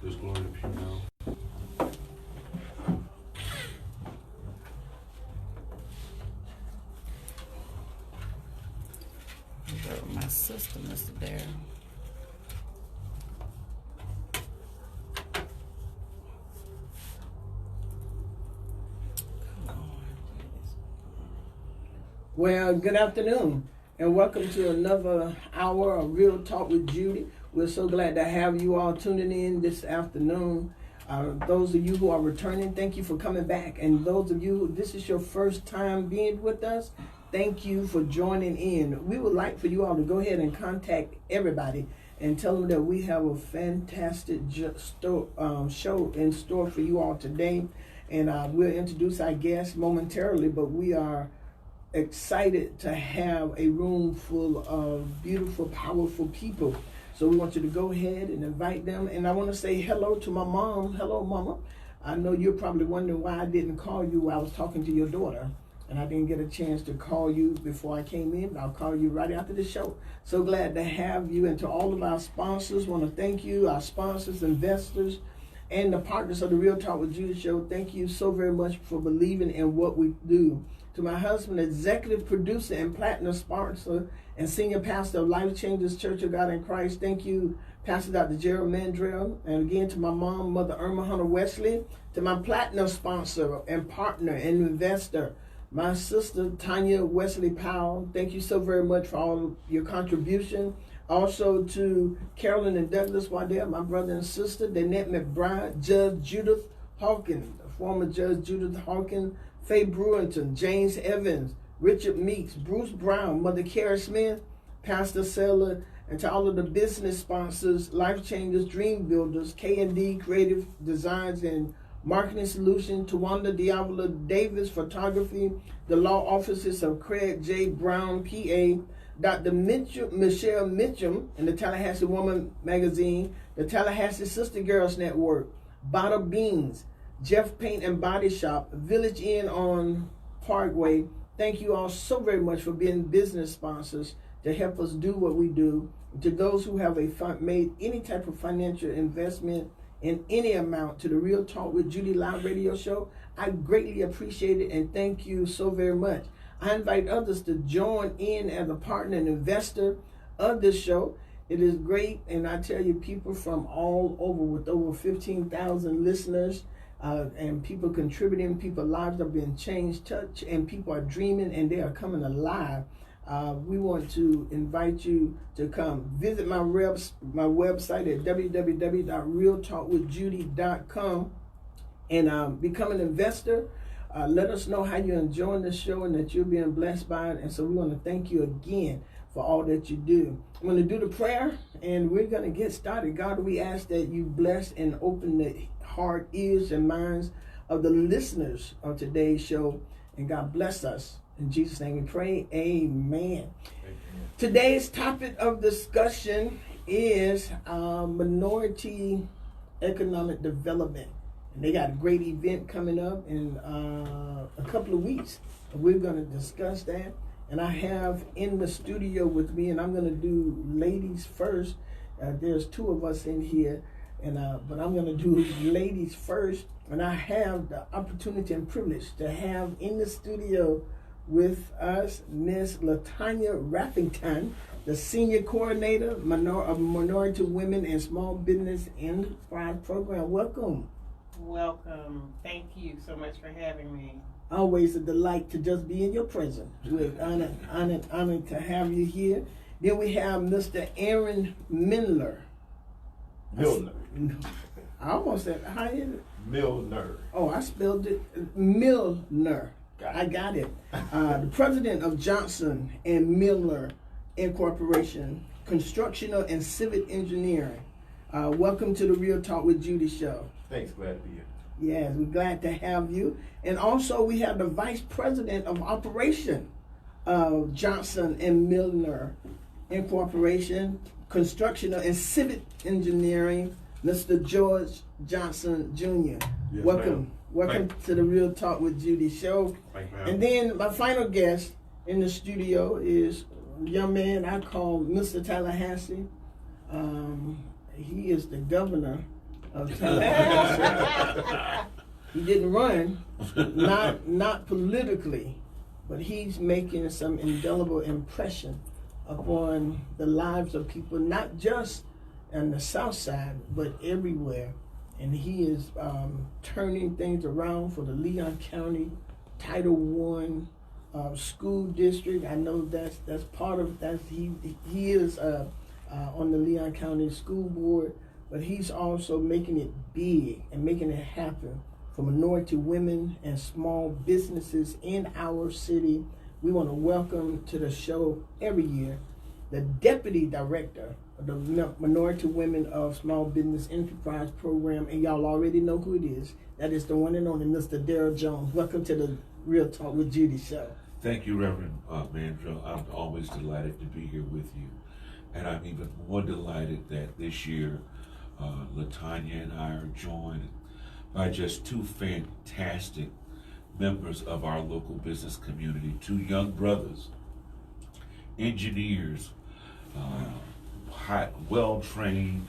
Just glory up here now. My sister, Mr. Darryl. Well, good afternoon, and welcome to another hour of Real Talk with Judy. We're so glad to have you all tuning in this afternoon. Those of you who are returning, thank you for coming back. And those of you, this is your first time being with us, thank you for joining in. We would like for you all to go ahead and contact everybody and tell them that we have a fantastic show in store for you all today. And we'll introduce our guests momentarily, but we are excited to have a room full of beautiful, powerful people. So we want you to go ahead and invite them. And I want to say hello to my mom. Hello, Mama. I know you're probably wondering why I didn't call you while I was talking to your daughter. And I didn't get a chance to call you before I came in. I'll call you right after the show. So glad to have you. And to all of our sponsors, want to thank you, our sponsors, investors, and the partners of the Real Talk with Judy show. Thank you so very much for believing in what we do. To my husband, executive producer and platinum sponsor and senior pastor of Life Changers Church of God in Christ. Thank you, Pastor Dr. Gerald Mandrell. And again, to my mom, Mother Irma Hunter Wesley. To my platinum sponsor and partner and investor, my sister, Tanya Wesley Powell. Thank you so very much for all of your contribution. Also to Carolyn and Douglas Waddell, my brother and sister, Danette McBride, Judge Judith Hawkins, former Judge Judith Hawkins, Faye Brewington, James Evans, Richard Meeks, Bruce Brown, Mother Kara Smith, Pastor Seller, and to all of the business sponsors, Life Changers, Dream Builders, K&D Creative Designs and Marketing Solution, Tawanda Diavolo Davis Photography, the law offices of Craig J. Brown, PA, Dr. Michelle Mitchum, and the Tallahassee Woman Magazine, the Tallahassee Sister Girls Network, Bada Beans, Jeff Paint and Body Shop, Village Inn on Parkway. Thank you all so very much for being business sponsors to help us do what we do. To those who have made any type of financial investment in any amount to the Real Talk with Judy live radio show, I greatly appreciate it and thank you so very much. I invite others to join in as a partner and investor of this show. It is great, and I tell you, people from all over with over 15,000 listeners, and people contributing, people's lives are being changed, touched, and people are dreaming and they are coming alive. We want to invite you to come visit my website at www.realtalkwithjudy.com and become an investor. Let us know how you're enjoying the show and that you're being blessed by it. And so we want to thank you again for all that you do. I'm going to do the prayer and we're going to get started. God, we ask that you bless and open the heart, ears, and minds of the listeners of today's show. And God bless us. In Jesus' name we pray. Amen. Today's topic of discussion is minority economic development. And they got a great event coming up in a couple of weeks. We're going to discuss that. And I have in the studio with me, and I'm going to do ladies first. There's two of us in here, but I'm going to do ladies first. And I have the opportunity and privilege to have in the studio with us Miss LaTanya Raffington, the Senior Coordinator of Minority Women and Small Business Enterprise Program. Welcome. Welcome. Thank you so much for having me. Always a delight to just be in your presence. We're honored to have you here. Then we have Mr. Aaron Milner. Milner. I almost said, how is it? Milner. Oh, I spelled it Milner. I got it. The president of Johnson and Milner Incorporation, Constructional and Civil Engineering. Welcome to the Real Talk with Judy show. Thanks, glad to be here. Yes, we're glad to have you. And also we have the Vice President of Operation of Johnson and Milner Incorporation, Constructional and Civil Engineering, Mr. George Johnson Jr. Yes, Welcome to the Real Talk with Judy show. Thank you. And then my final guest in the studio is a young man I call Mr. Tallahassee. He is the governor of time. He didn't run, not politically, but he's making some indelible impression upon the lives of people, not just on the south side, but everywhere. And he is turning things around for the Leon County Title I school district. I know that's part of that. He is on the Leon County School Board, but he's also making it big and making it happen for minority women and small businesses in our city. We want to welcome to the show every year the Deputy Director of the Minority Women of Small Business Enterprise Program, and y'all already know who it is. That is the one and only Mr. Darryl Jones. Welcome to the Real Talk with Judy show. Thank you, Reverend Mandrill. I'm always delighted to be here with you. And I'm even more delighted that this year LaTanya and I are joined by just two fantastic members of our local business community, two young brothers, engineers, well-trained,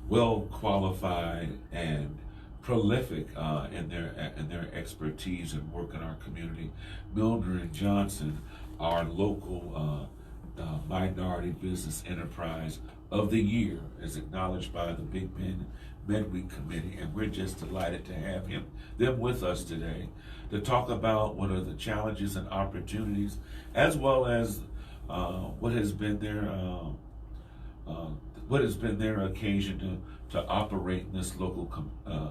well-qualified, and prolific in their expertise and work in our community. Milner and Johnson, our local Minority Business Enterprise of the Year, is acknowledged by the Big Bend Midweek Committee, and we're just delighted to have them with us today to talk about what are the challenges and opportunities, as well as what has been their occasion to operate in this local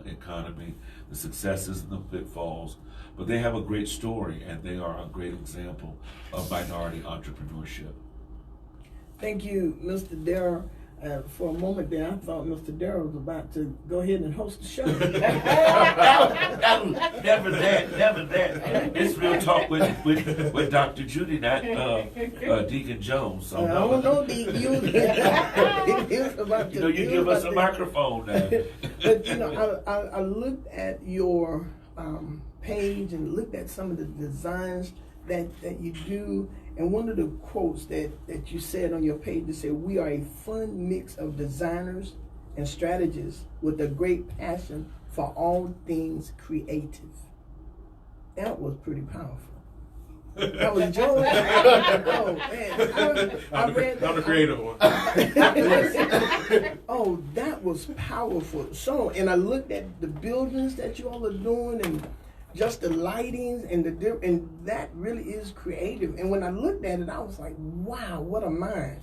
economy, the successes and the pitfalls. But they have a great story, and they are a great example of minority entrepreneurship. Thank you, Mr. Darryl. For a moment there, I thought Mr. Darryl was about to go ahead and host the show. Never that. It's Real Talk with Dr. Judy, not Deacon Jones. So I don't know, Deacon. You give us a microphone now. But I looked at your page and looked at some of the designs that you do. And one of the quotes that you said on your page, you said, "We are a fun mix of designers and strategists with a great passion for all things creative." That was pretty powerful. That was Joe. Oh man, I read that. I'm the creative one. Oh, that was powerful. So, and I looked at the buildings that you all are doing and just the lightings and and that really is creative. And when I looked at it, I was like, wow, what a mind.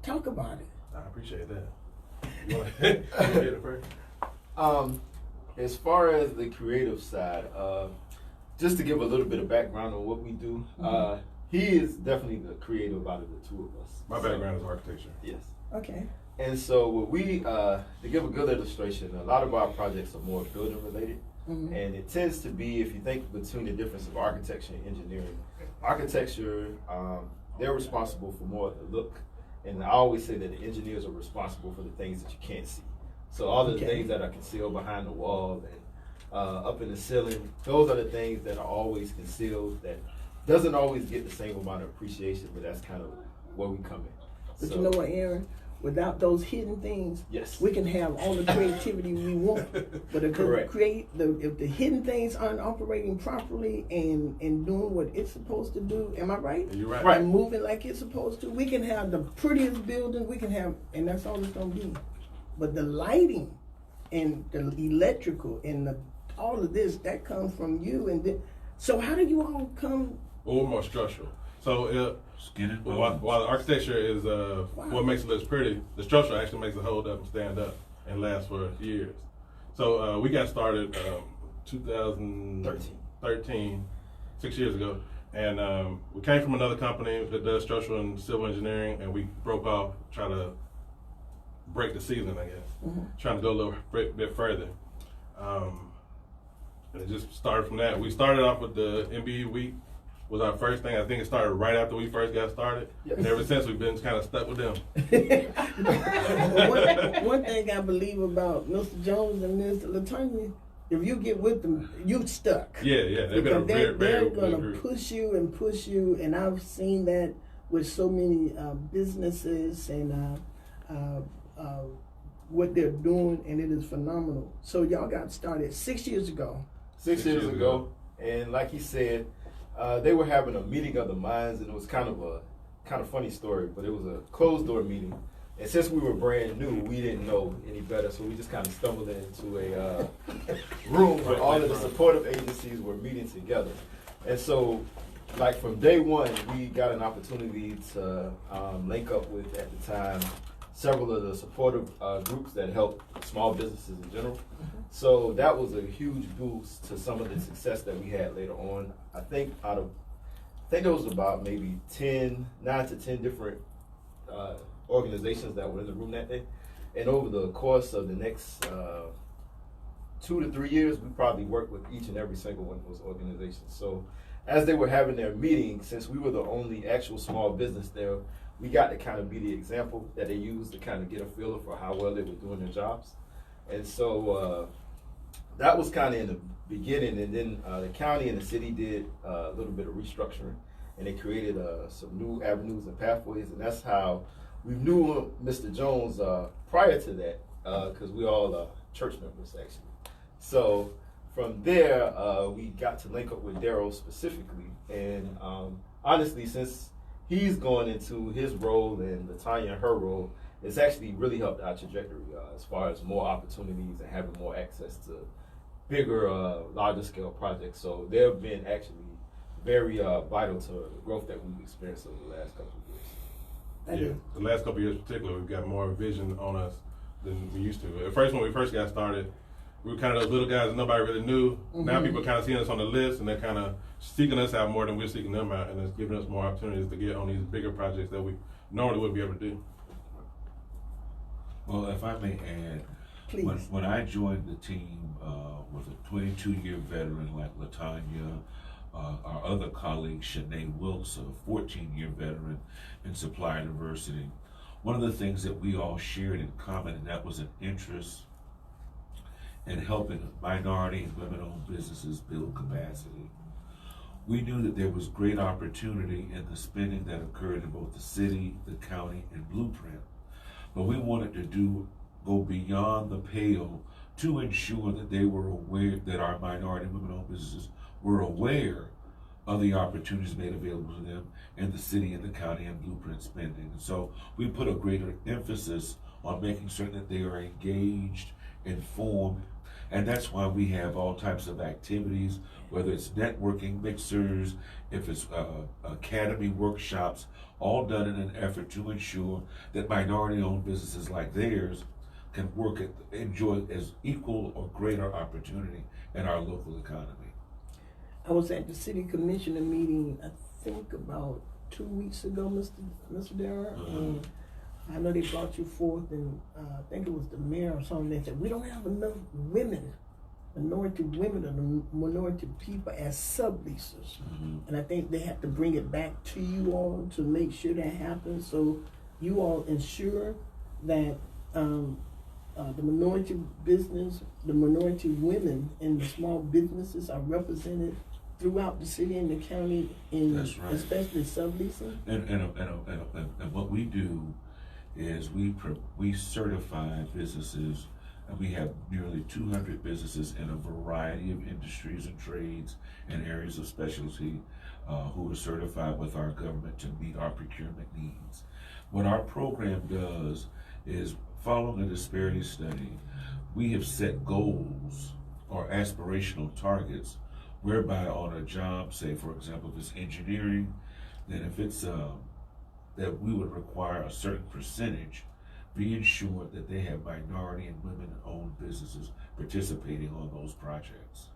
Talk about it. I appreciate that. You want to hit it first? As far as the creative side, just to give a little bit of background on what we do, he is definitely the creative out of the two of us. My background is architecture. Yes. Okay. And so what we, to give a good illustration, a lot of our projects are more building related. Mm-hmm. And it tends to be, if you think between the difference of architecture and engineering, architecture, they're responsible for more of the look. And I always say that the engineers are responsible for the things that you can't see. So all the things that are concealed behind the wall and up in the ceiling, those are the things that are always concealed that doesn't always get the same amount of appreciation, but that's kind of where we come in. But you know what, Aaron? Without those hidden things, yes, we can have all the creativity we want. But if if the hidden things aren't operating properly and doing what it's supposed to do, am I right? You're right. And moving like it's supposed to, we can have the prettiest building, we can have, and that's all it's gonna be. But the lighting and the electrical and all of this, that comes from you. And so how do you all come? Or more structural. So while the architecture is what makes it look pretty, the structure actually makes it hold up and stand up and last for years. So we got started 2013, 6 years ago, and we came from another company that does structural and civil engineering, and we broke off, trying to break the ceiling, I guess, trying to go a little bit further. And it just started from that. We started off with the MBE week. Was our first thing. I think it started right after we first got started. Yes. And ever since, we've been kind of stuck with them. one thing I believe about Mr. Jones and Ms. LaTanya, if you get with them, you stuck. Yeah. They're going to push you, and I've seen that with so many businesses and what they're doing, and it is phenomenal. So y'all got started 6 years ago. 6 years ago, and like he said, they were having a meeting of the minds, and it was kind of funny story, but it was a closed door meeting. And since we were brand new, we didn't know any better, so we just kind of stumbled into a room where all of the supportive agencies were meeting together. And so, like from day one, we got an opportunity to link up with, at the time, several of the supportive groups that help small businesses in general. So that was a huge boost to some of the success that we had later on. I think there was about maybe 9 to 10 different organizations that were in the room that day. And over the course of the next 2 to 3 years, we probably worked with each and every single one of those organizations. So as they were having their meeting, since we were the only actual small business there, we got to kind of be the example that they used to kind of get a feeler for how well they were doing their jobs. And so that was kind of in the beginning. And then the county and the city did a little bit of restructuring, and they created some new avenues and pathways. And that's how we knew Mr. Jones prior to that, because we all church members, actually. So from there, we got to link up with Darryl specifically. And honestly, since he's going into his role and LaTanya her role, it's actually really helped our trajectory as far as more opportunities and having more access to bigger, larger scale projects. So they've been actually very vital to the growth that we've experienced over the last couple of years. Yeah, the last couple of years in particular, we've got more vision on us than we used to. At first, when we first got started, we were kind of those little guys that nobody really knew. Mm-hmm. Now people kind of seeing us on the list, and they're kind of seeking us out more than we're seeking them out, and it's giving us more opportunities to get on these bigger projects that we normally wouldn't be able to do. Well, if I may add, when I joined the team was a 22-year veteran like LaTanya, our other colleague, Shanae Wilkes, a 14-year veteran in supplier diversity. One of the things that we all shared in common, and that was an interest in helping minority and women-owned businesses build capacity. We knew that there was great opportunity in the spending that occurred in both the city, the county, and Blueprint. But we wanted to go beyond the pale to ensure that they were aware, that our minority and women-owned businesses were aware of the opportunities made available to them in the city and the county and Blueprint spending. And so we put a greater emphasis on making certain that they are engaged, informed, and that's why we have all types of activities, whether it's networking mixers, if it's academy workshops, all done in an effort to ensure that minority-owned businesses like theirs can enjoy as equal or greater opportunity in our local economy. I was at the city commissioner meeting, I think about 2 weeks ago, Mr. Darryl, and I know they brought you forth, and I think it was the mayor or something. They said we don't have enough women, minority women, or minority people as subleasers, and I think they have to bring it back to you all to make sure that happens. So you all ensure that the minority business, the minority women in the small businesses are represented throughout the city and the county, in That's right. especially subleasing. And what we do is we certify businesses, and we have nearly 200 businesses in a variety of industries and trades and areas of specialty who are certified with our government to meet our procurement needs. What our program does is, following a disparity study, we have set goals or aspirational targets whereby on a job, say for example, if it's engineering, then if it's that we would require a certain percentage, be ensured that they have minority and women-owned businesses participating on those projects.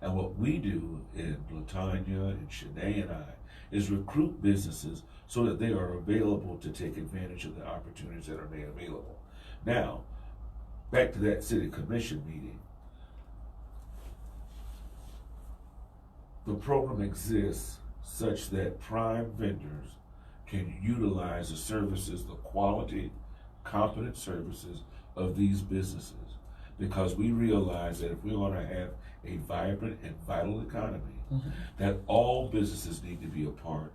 And what we do in LaTanya and Shanae and I is recruit businesses so that they are available to take advantage of the opportunities that are made available. Now, back to that city commission meeting. The program exists such that prime vendors can utilize the services, the quality, competent services of these businesses, because we realize that if we want to have a vibrant and vital economy, that all businesses need to be a part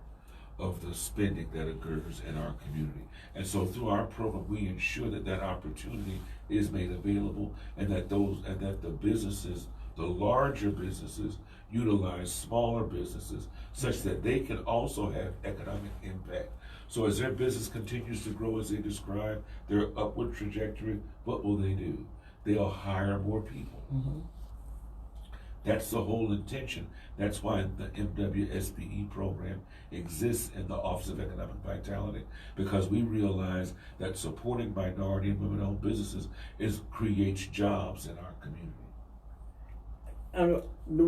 of the spending that occurs in our community. And so through our program, we ensure that that opportunity is made available, and that the businesses, the larger businesses, utilize smaller businesses such that they can also have economic impact. So as their business continues to grow, as they describe their upward trajectory, what will they do? They'll hire more people. Mm-hmm. That's the whole intention. That's why the MWSBE program exists in the Office of Economic Vitality, because we realize that supporting minority and women-owned businesses creates jobs in our community. The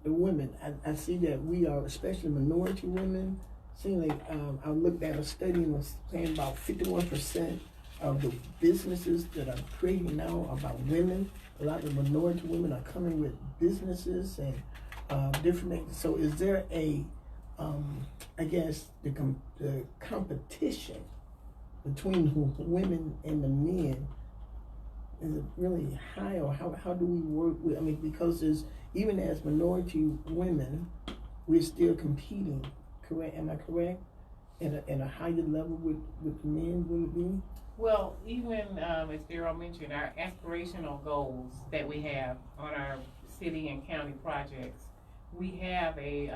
women, I see that we are, especially minority women, seem like I looked at a study and was saying about 51% of the businesses that are creating now are about women. A lot of minority women are coming with businesses and different things. So is there I guess the competition between the women and the men, is it really high, or how do we work with, I mean, because there's, even as minority women, we're still competing, correct? Am I correct? At a higher level with the men, would it be? Well, even as Darryl mentioned, our aspirational goals that we have on our city and county projects, we have a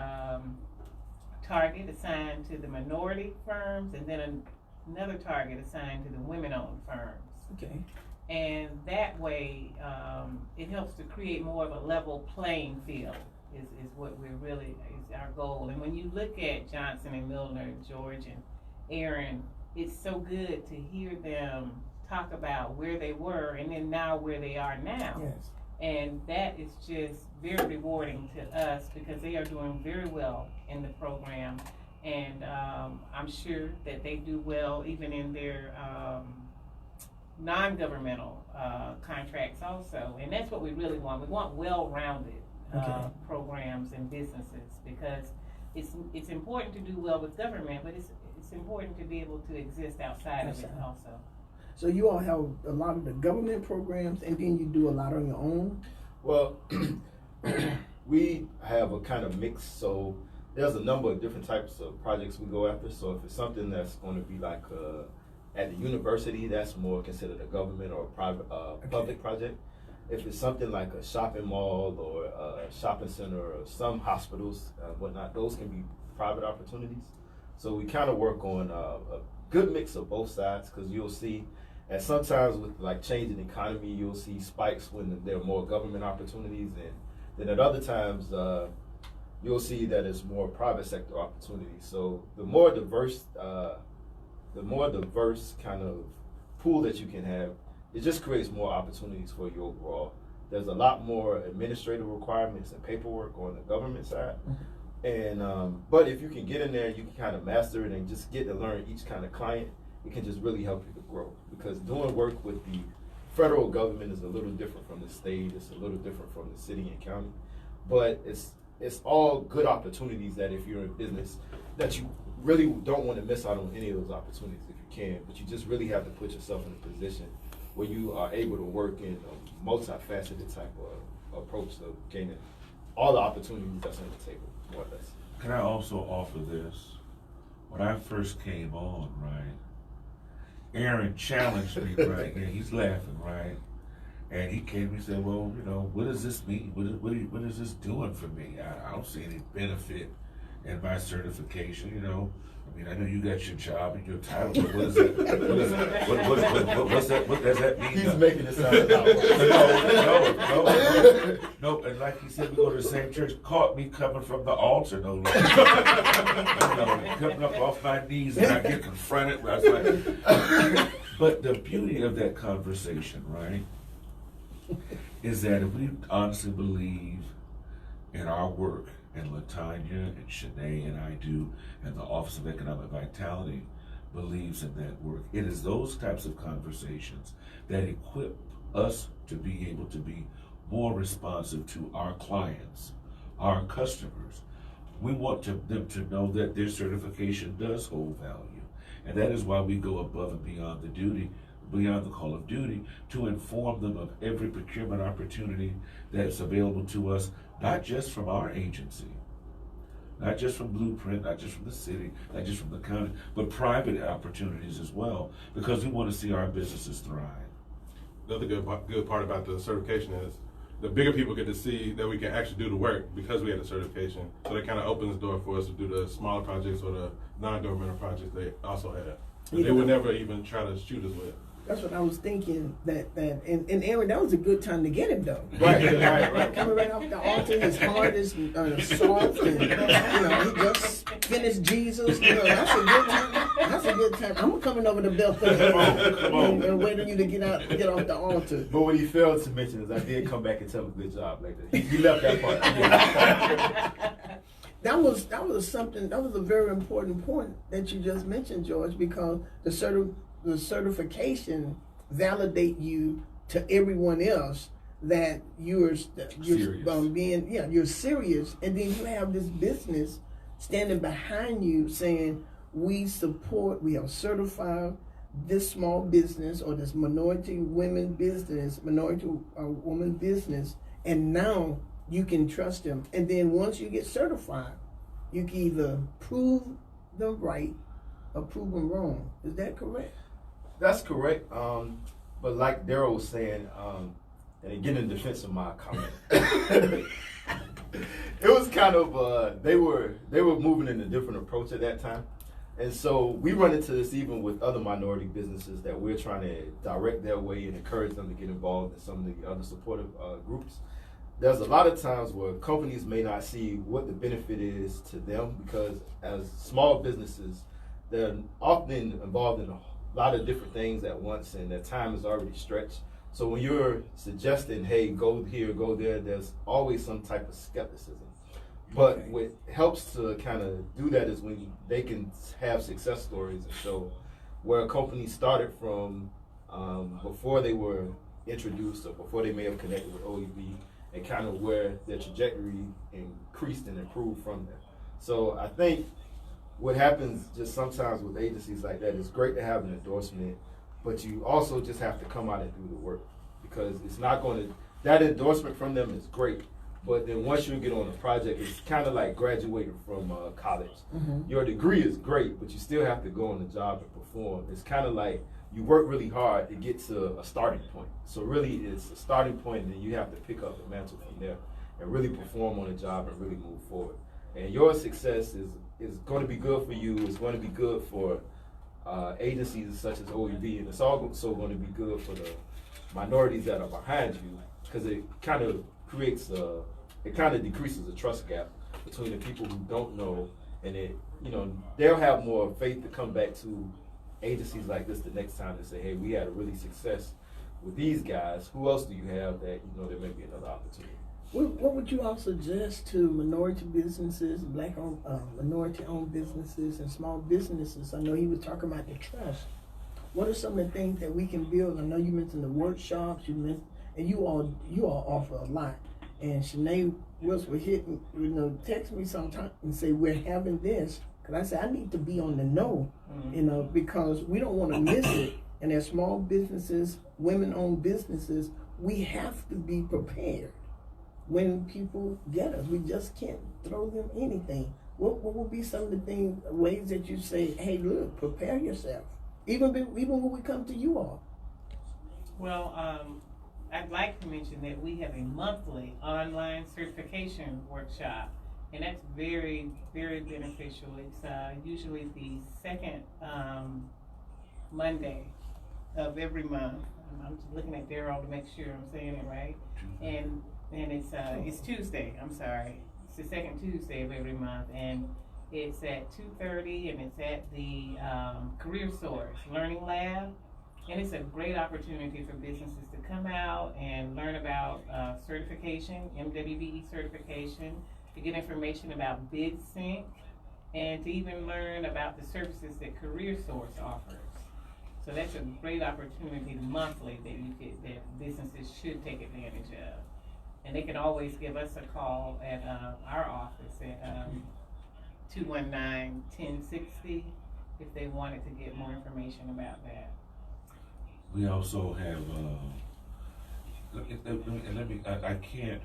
target assigned to the minority firms, and then another target assigned to the women-owned firms. Okay. And that way, it helps to create more of a level playing field is what we're really, is our goal. And when you look at Johnson and Milner, George and Aaron, it's so good to hear them talk about where they were and then now where they are now. Yes. And that is just very rewarding to us, because they are doing very well in the program. And I'm sure that they do well even in their non-governmental contracts also. And that's what we really want. We want well-rounded programs and businesses, because it's important to do well with government, but it's important to be able to exist outside of it also. So you all have a lot of the government programs, and then you do a lot on your own? Well, we have a kind of mix, so there's a number of different types of projects we go after. So if it's something that's going to be like at the university, that's more considered a government or a private public project. If it's something like a shopping mall or a shopping center or some hospitals, whatnot, those can be private opportunities. So we kind of work on a good mix of both sides, because you'll see, and sometimes with like changing economy, you'll see spikes when there are more government opportunities, and then at other times you'll see that it's more private sector opportunities. So the more diverse kind of pool that you can have, it just creates more opportunities for you overall. There's a lot more administrative requirements and paperwork on the government side. And but if you can get in there, you can kind of master it and just get to learn each kind of client, it can just really help you to grow. Because doing work with the federal government is a little different from the state, it's a little different from the city and county. But it's all good opportunities that if you're in business, that you really don't want to miss out on any of those opportunities if you can. But you just really have to put yourself in a position where you are able to work in a multifaceted type of approach to gaining all the opportunities that's on the table, more or less. Can I also offer this? When I first came on, right, Aaron challenged me, right, and he's laughing, right, and he came and said, well, you know, what does this mean? What is this doing for me? I don't see any benefit in my certification, you know. I mean, I know you got your job and your title, but what is that? What does that mean? He's making it sound like no. And like he said, we go to the same church. Caught me coming from the altar, no longer. Coming up off my knees, and I get confronted. I was like, but the beauty of that conversation, right, is that if we honestly believe in our work, and LaTanya and Shanae and I do, and the Office of Economic Vitality believes in that work. It is those types of conversations that equip us to be able to be more responsive to our clients, our customers. We want them to know that their certification does hold value. And that is why we go above and beyond the duty, beyond the call of duty, to inform them of every procurement opportunity that's available to us, not just from our agency, not just from Blueprint, not just from the city, not just from the county, but private opportunities as well, because we want to see our businesses thrive. The other good part about the certification is the bigger people get to see that we can actually do the work because we had the certification. So that kind of opens the door for us to do the smaller projects or the non-governmental projects they also had. They would never even try to shoot us with. That's what I was thinking. And Aaron, that was a good time to get him though. Right. Coming right off the altar, his heart is soft, and he just finished Jesus. That's a good time. That's a good time. I'm coming over to Bethel and waiting you to get off the altar. But what he failed to mention is I did come back and tell him good job later. He left that part. That was something. That was a very important point that you just mentioned, George, because the certification validate you to everyone else that you're Serious. you're serious, and then you have this business standing behind you saying we have certified this small business or this minority woman business, and now you can trust them. And then once you get certified, you can either prove them right or prove them wrong. Is that correct? That's correct. But like Darryl was saying, and again in defense of my comment, it was kind of they were moving in a different approach at that time. And so we run into this even with other minority businesses that we're trying to direct their way and encourage them to get involved in some of the other supportive groups. There's a lot of times where companies may not see what the benefit is to them because as small businesses, they're often involved in a lot of different things at once and their time is already stretched. So when you're suggesting, hey, go here, go there, there's always some type of skepticism. But what helps to kind of do that is when they can have success stories and show where a company started from before they were introduced or before they may have connected with OEB and kind of where their trajectory increased and improved from there. So I think what happens just sometimes with agencies like that is great to have an endorsement, but you also just have to come out and do the work because it's not going to, that endorsement from them is great. But then once you get on a project, it's kind of like graduating from college. Mm-hmm. Your degree is great, but you still have to go on the job and perform. It's kind of like you work really hard to get to a starting point. So really it's a starting point and then you have to pick up the mantle from there and really perform on the job and really move forward. And your success is going to be good for you. It's going to be good for agencies such as OEB, and it's also going to be good for the minorities that are behind you because it kind of creates it kind of decreases the trust gap between the people who don't know, and they'll have more faith to come back to agencies like this the next time and say, hey, we had a really success with these guys. Who else do you have that there may be another opportunity? What would you all suggest to minority businesses, black-owned, minority-owned businesses, and small businesses? I know he was talking about the trust. What are some of the things that we can build? I know you mentioned the workshops. And you all offer a lot. And Shanae Wilson will hit text me sometime and say we're having this. Cause I said I need to be on the know, because we don't want to miss it. And as small businesses, women-owned businesses, we have to be prepared when people get us. We just can't throw them anything. What would be some of the ways that you say, hey, look, prepare yourself, even when we come to you all? Well, I'd like to mention that we have a monthly online certification workshop, and that's very, very beneficial. It's usually the second Monday of every month. I'm just looking at Darryl to make sure I'm saying it right. And it's Tuesday. I'm sorry. It's the second Tuesday of every month, and it's at 2:30, and it's at the Career Source Learning Lab. And it's a great opportunity for businesses to come out and learn about certification, MWBE certification, to get information about BidSync, and to even learn about the services that Career Source offers. So that's a great opportunity monthly that businesses should take advantage of. And they can always give us a call at our office at 219-1060 if they wanted to get more information about that. We also have, I can't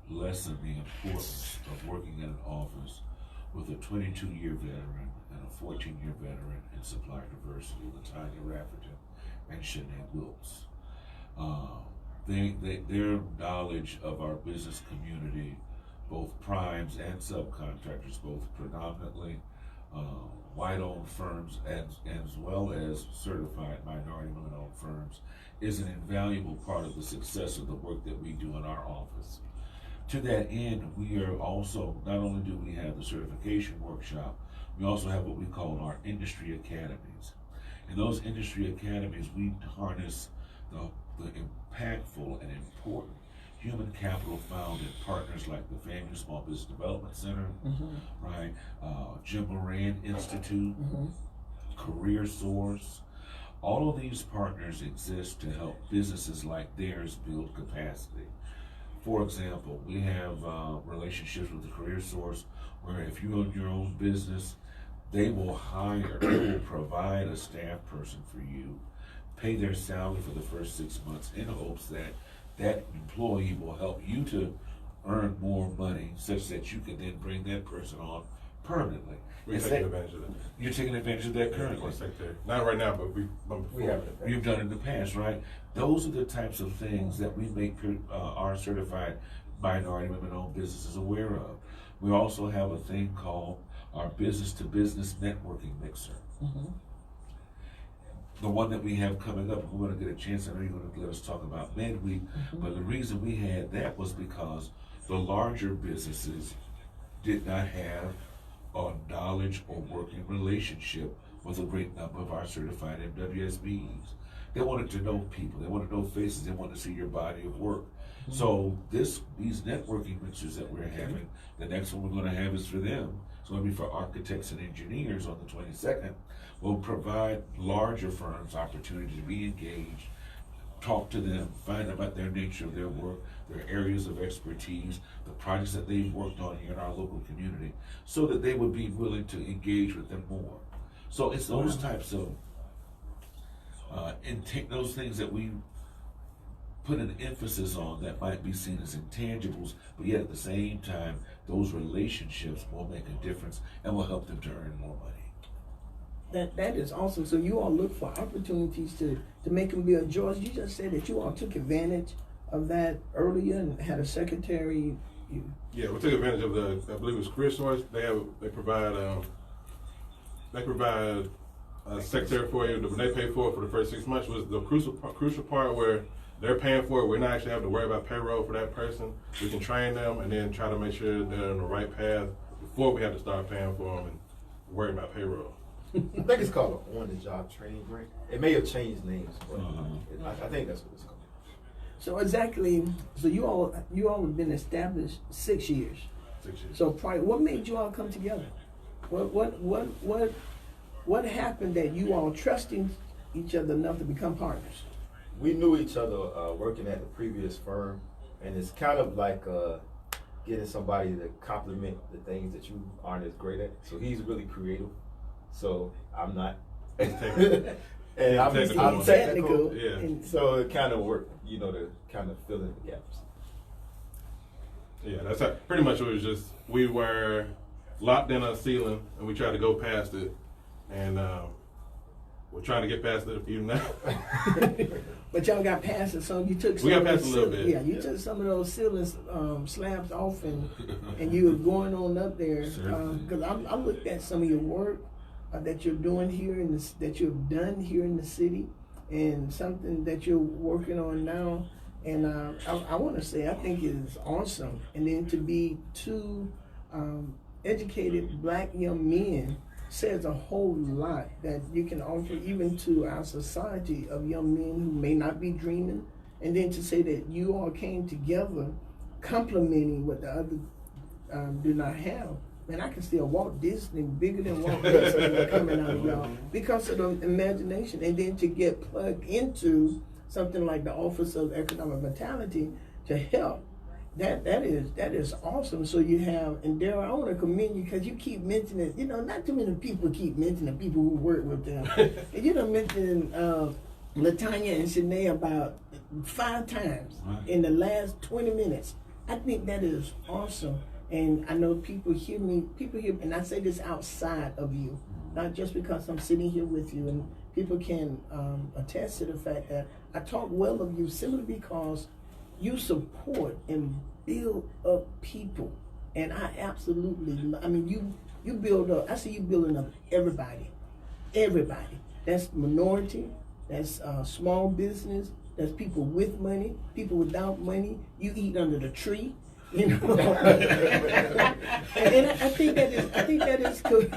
lessen the importance of working in an office with a 22-year veteran and a 14-year veteran in supplier diversity, LaTanya Raffington and Shanae Wilkes. Their knowledge of our business community, both primes and subcontractors, both predominantly white-owned firms as well as certified minority women-owned firms, is an invaluable part of the success of the work that we do in our office. To that end, we are also, not only do we have the certification workshop, we also have what we call our industry academies. In those industry academies, we harness the impactful and important human capital found in partners like the FAMU Small Business Development Center, right? Jim Moran Institute, Career Source. All of these partners exist to help businesses like theirs build capacity. For example, we have relationships with the Career Source where if you own your own business, they will provide a staff person for you, pay their salary for the first 6 months in hopes that that employee will help you to earn more money such that you can then bring that person on permanently. We're taking advantage of that. You're taking advantage of that currently. Not right now, but we have it. You've done it in the past, right? Those are the types of things that we make our certified minority women-owned businesses aware of. We also have a thing called our business-to-business networking mixer. The one that we have coming up, we're going to get a chance, I know you're going to let us talk about Midweek, but the reason we had that was because the larger businesses did not have a knowledge or working relationship with a great number of our certified MWSBs. They wanted to know people, they wanted to know faces, they wanted to see your body of work. So these networking mixers that we're having, the next one we're going to have is for them. It's going to be for architects and engineers on the 22nd. We'll provide larger firms opportunity to be engaged, talk to them, find out about their nature of their work, their areas of expertise, the projects that they've worked on here in our local community, so that they would be willing to engage with them more. So it's those types of, those things that we put an emphasis on that might be seen as intangibles, but yet at the same time, those relationships will make a difference and will help them to earn more money. That is awesome. So you all look for opportunities to make them build. George, you just said that you all took advantage of that earlier and had a secretary. Yeah, we took advantage of I believe it was Career Source. They provide a secretary for you. When they pay for it for the first 6 months was the crucial part where they're paying for it. We're not actually having to worry about payroll for that person. We can train them and then try to make sure they're on the right path before we have to start paying for them and worry about payroll. I think it's called an on-the-job training grant. It may have changed names, but I think that's what it's called. So exactly, so you all have been established 6 years. 6 years. So what made you all come together? What happened that you all trusting each other enough to become partners? We knew each other working at the previous firm, and it's kind of like getting somebody to complement the things that you aren't as great at. So he's really creative, so I'm not. And I'm technical, yeah. And so it kind of worked, to kind of fill in the gaps. Yeah, that's pretty much what it was. Just we were locked in a ceiling, and we tried to go past it, and we're trying to get past it even now. But y'all got past it, so you took some. We got past a little bit. Yeah, you took some of those ceiling slabs off, and you were going on up there. Because I looked at some of your work that you're doing here that you've done here in the city, and something that you're working on now. And I want to say I think it is awesome. And then to be two educated black young men says a whole lot that you can offer even to our society of young men who may not be dreaming. And then to say that you all came together complementing what the other do not have. And I can see a Walt Disney bigger than Walt Disney coming out of y'all because of the imagination. And then to get plugged into something like the Office of Economic Vitality to help. That is awesome. So you have, and Darryl, I want to commend you because you keep mentioning, not too many people keep mentioning people who work with them. And you done mentioned LaTanya and Shanae about 5 times in the last 20 minutes. I think that is awesome. And I know people hear me, and I say this outside of you, not just because I'm sitting here with you, and people can attest to the fact that I talk well of you simply because you support and build up people. And I absolutely, I mean, you build up, I see you building up everybody. That's minority, that's small business, that's people with money, people without money. You eat under the tree, you know. and I think that is good.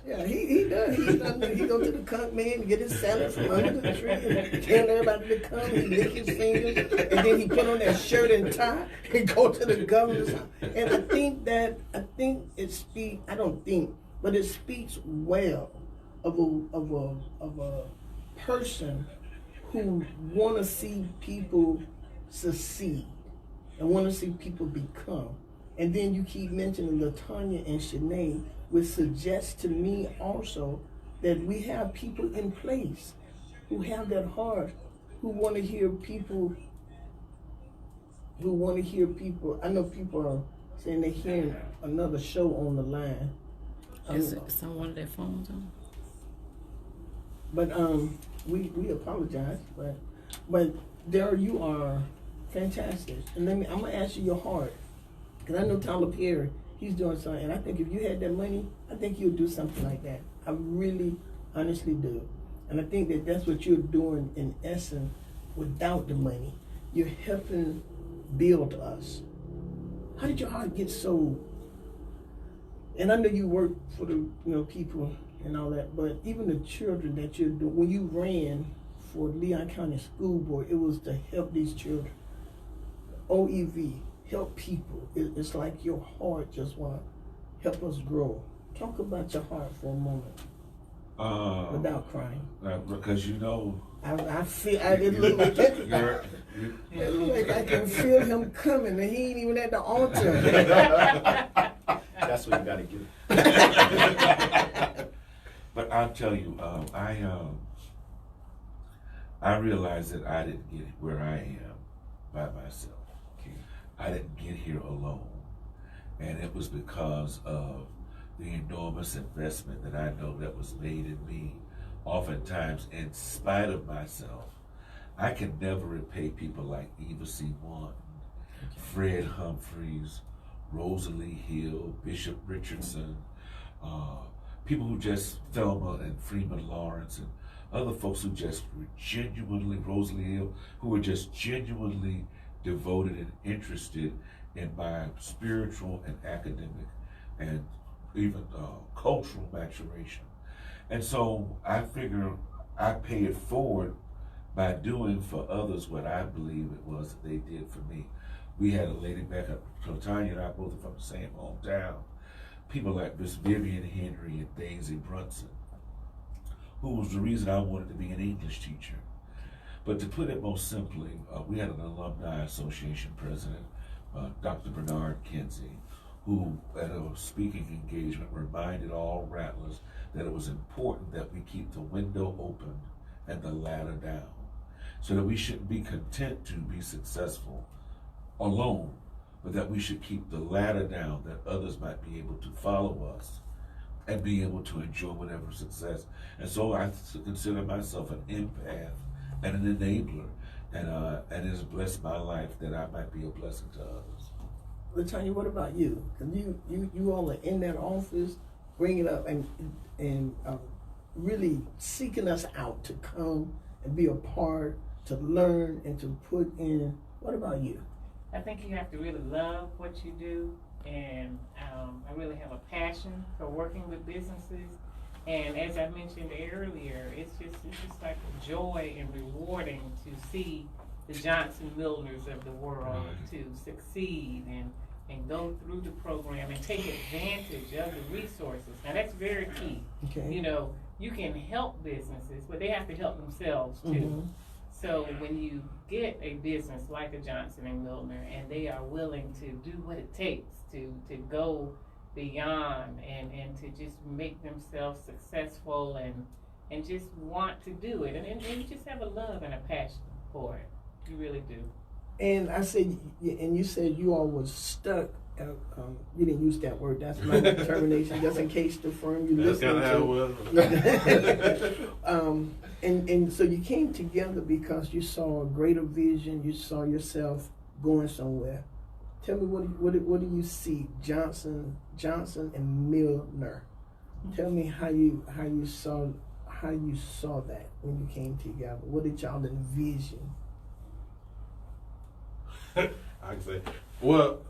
Yeah, he does. He go to the cook man and get his salad from under the tree and tell everybody to come. He lick his fingers and then he put on that shirt and tie and go to the governor's house. And I think it speaks. I don't think, but it speaks well of a person who want to see people succeed and want to see people become. And then you keep mentioning LaTanya and Shanae, which suggests to me also that we have people in place who have that heart, who want to hear people, I know people are saying they're hearing another show on the line. Is someone of their phones on? But we apologize, but Darryl, you are fantastic. And I'm gonna ask you your heart, because I know Tyler Perry, he's doing something, and I think if you had that money, I think you'd do something like that. I really, honestly do. And I think that that's what you're doing in essence without the money. You're helping build us. How did your heart get so, and I know you work for the people and all that, but even the children that you're doing, when you ran for Leon County School Board, it was to help these children. OEV, help people. It's like your heart just want to help us grow. Talk about your heart for a moment without crying. Because I feel it look like it look like I can feel him coming, and he ain't even at the altar. That's what you got to get. But I'll tell you, I realized that I didn't get where I am by myself. I didn't get here alone, and it was because of the enormous investment that I know that was made in me, oftentimes in spite of myself. I can never repay people like Eva C. Wanton, Fred Humphreys, Rosalie Hill, Bishop Richardson, people who just, Thelma and Freeman Lawrence, and other folks who just were genuinely, Rosalie Hill, who were just genuinely devoted and interested in my spiritual and academic and even cultural maturation. And so I figure I pay it forward by doing for others what I believe it was that they did for me. We had a lady back up, LaTanya and I both are from the same hometown, people like Miss Vivian Henry and Daisy Brunson, who was the reason I wanted to be an English teacher. But to put it most simply, we had an alumni association president, Dr. Bernard Kinsey, who at a speaking engagement reminded all Rattlers that it was important that we keep the window open and the ladder down, so that we shouldn't be content to be successful alone, but that we should keep the ladder down, that others might be able to follow us and be able to enjoy whatever success. And so I consider myself an empath and an enabler, and it has blessed my life that I might be a blessing to others. LaTanya, what about you? Because you all are in that office, bringing up and really seeking us out to come and be a part, to learn and to put in. What about you? I think you have to really love what you do, and I really have a passion for working with businesses. And as I mentioned earlier, it's just like a joy and rewarding to see the Johnson Milners of the world to succeed and go through the program and take advantage of the resources. Now that's very key. Okay. You know, you can help businesses, but they have to help themselves too. Mm-hmm. So when you get a business like a Johnson and Milner, and they are willing to do what it takes to go beyond and to just make themselves successful and just want to do it, and you just have a love and a passion for it. You really do. And I said, and you said you all was stuck. You didn't use that word. That's my determination, just in case the firm you That's listening kind of how it was. and so you came together because you saw a greater vision. You saw yourself going somewhere. Tell me what do you see, Johnson and Milner? Tell me how you saw that when you came together. What did y'all envision? I can say, well,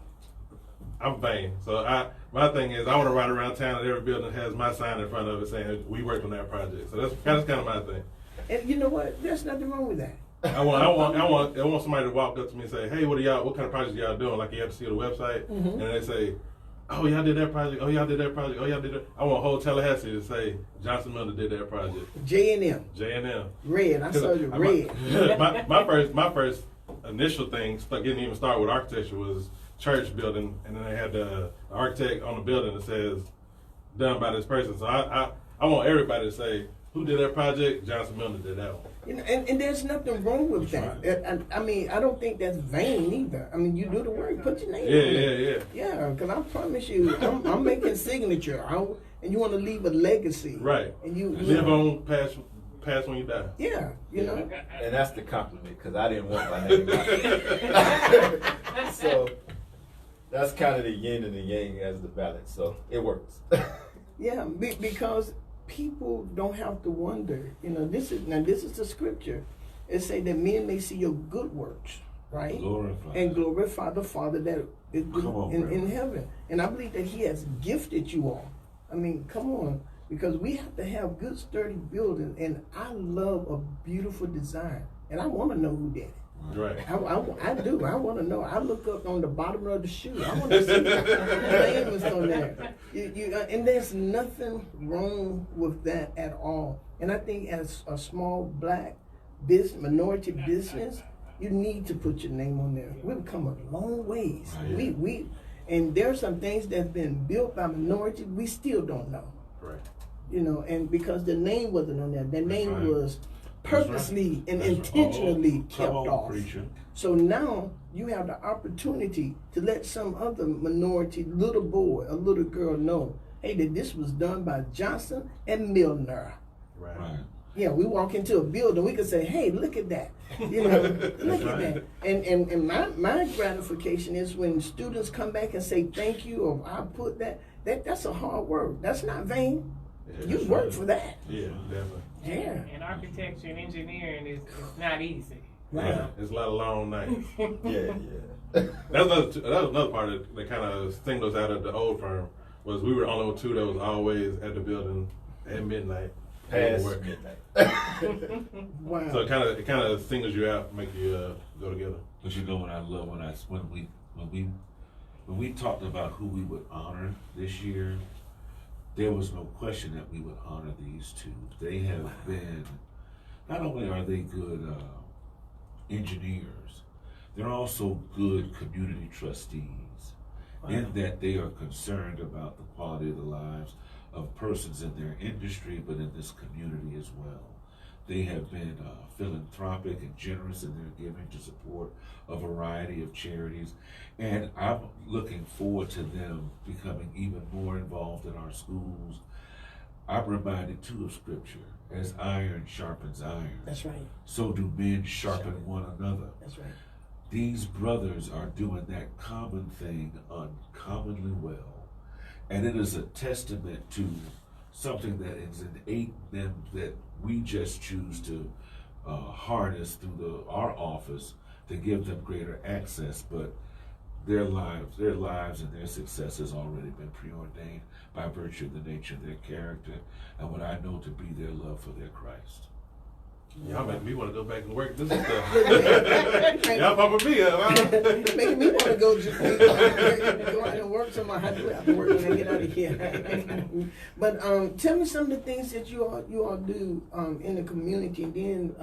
I'm vain. So my thing is, I want to ride around town and every building has my sign in front of it saying we worked on that project. So that's kind of my thing. And you know what? There's nothing wrong with that. I want somebody to walk up to me and say, hey, what kind of projects y'all doing? Like you have to see the website, and they say, oh, y'all did that project. Oh, y'all did that project. Oh, y'all did that. I want whole Tallahassee to say Johnson Milner did that project. J&M. J&M. Red. I saw you red. My first initial thing, getting even started with architecture, was church building, and then they had the architect on the building that says done by this person. So I want everybody to say, who did that project? Johnson Milner did that one. You know, and there's nothing wrong with that. Right. I mean, I don't think that's vain either. I mean, you do the work, put your name on it. Yeah, because I promise you, I'm making signature. And you want to leave a legacy. Right. And you live on past when you die. Yeah, you know. And that's the compliment, because I didn't want my name. So that's kind of the yin and the yang as the balance. So it works. Yeah, because people don't have to wonder. You know, this is the scripture. It say that men may see your good works, right? And glorify the Father that is in heaven. And I believe that He has gifted you all. I mean, come on, because we have to have good, sturdy buildings. And I love a beautiful design, and I want to know who did it. Right. I do. I want to know. I look up on the bottom of the shoe. I want to see the name is on there. And there's nothing wrong with that at all. And I think as a small black minority business, you need to put your name on there. We've come a long ways. We and there are some things that's been built by minorities we still don't know. Right. You know, and because the name wasn't on there, the name was purposely and intentionally kept off. Preacher. So now you have the opportunity to let some other minority little boy or little girl know, hey, that this was done by Johnson and Milner. Right. Yeah, we walk into a building, we can say, hey, look at that. You know, look at that. And my gratification is when students come back and say thank you, or I put that's a hard work. That's not vain. Yeah, You work for that. Yeah, definitely. Yeah. And architecture and engineering is not easy. Right. Yeah, it's a lot of long nights. Yeah. That was another part that kind of singled us out of the old firm, was we were the only two that was always at the building at midnight. Past midnight. Wow. So it kind of singles you out, make you go together. But you know what I love when we talked about who we would honor this year, there was no question that we would honor these two. They have been, not only are they good engineers, they're also good community trustees, in that they are concerned about the quality of the lives of persons in their industry, but in this community as well. They have been philanthropic and generous in their giving to support a variety of charities, and I'm looking forward to them becoming even more involved in our schools. I'm reminded too of scripture, as iron sharpens iron. That's right. So do men sharpen one another. That's right. These brothers are doing that common thing uncommonly well, and it is a testament to something that is innate in them that we just choose to harness through our office to give them greater access, but their lives and their success has already been preordained by virtue of the nature of their character and what I know to be their love for their Christ. Y'all make me want to go back and work this stuff. Y'all pumping me up, huh? Making me want to go out and work somewhere. I do have to work when I get out of here. But tell me some of the things that you all do in the community. And then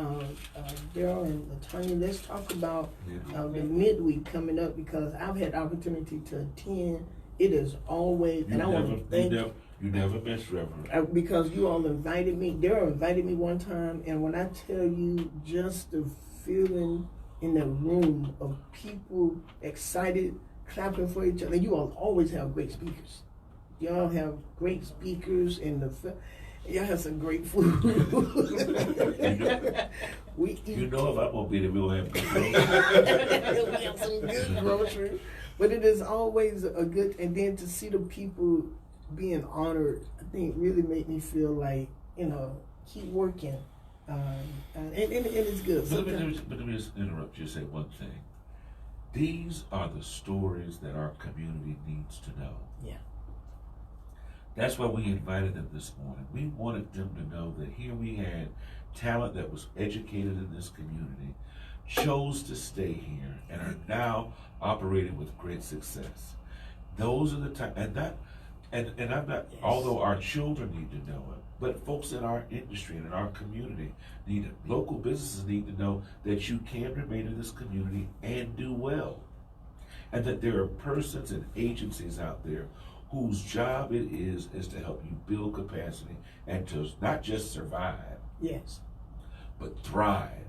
Darryl and LaTanya, let's talk about the midweek coming up, because I've had the opportunity to attend. It is always, and I want to thank you. You never miss, Reverend. Because you all invited me. Darryl invited me one time, and when I tell you just the feeling in the room of people excited, clapping for each other. You all always have great speakers. Y'all have great speakers, and y'all have some great food. We eat. You know, if I'm gonna be there, we'll have good food. We have some good groceries. But it is always a good, and then to see the people being honored, I think really made me feel like, keep working. And it's good. But let me just interrupt you and say one thing. These are the stories that our community needs to know. Yeah. That's why we invited them this morning. We wanted them to know that here we had talent that was educated in this community, chose to stay here, and are now operating with great success. Those are the time, and I'm not. Yes. Although our children need to know it, but folks in our industry and in our community need it. Local businesses need to know that you can remain in this community and do well, and that there are persons and agencies out there whose job it is to help you build capacity and to not just survive, Yes. but thrive.